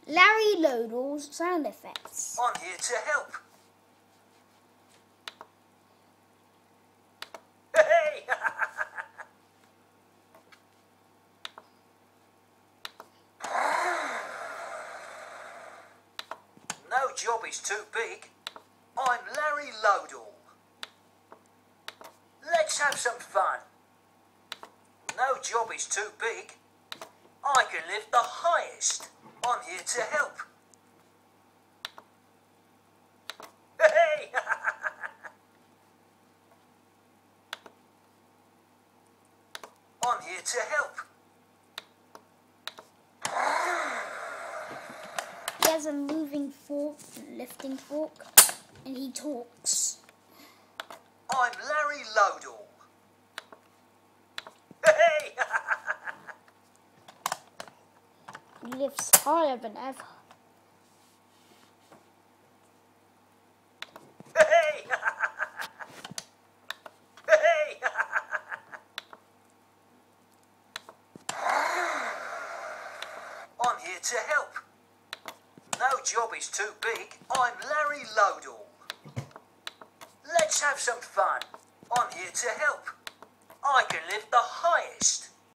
Larry Lodall's sound effects. I'm here to help. Hey! No job is too big. I'm Larry Lodall. Let's have some fun. No job is too big. I can lift the highest. I'm here to help. Hey! I'm here to help. He has a moving fork, lifting fork, and he talks. I'm Larry Lodall. Hey! He lifts higher than ever. Hey! Hey! I'm here to help. No job is too big. I'm Larry Lodall. Let's have some fun. I'm here to help. I can lift the highest.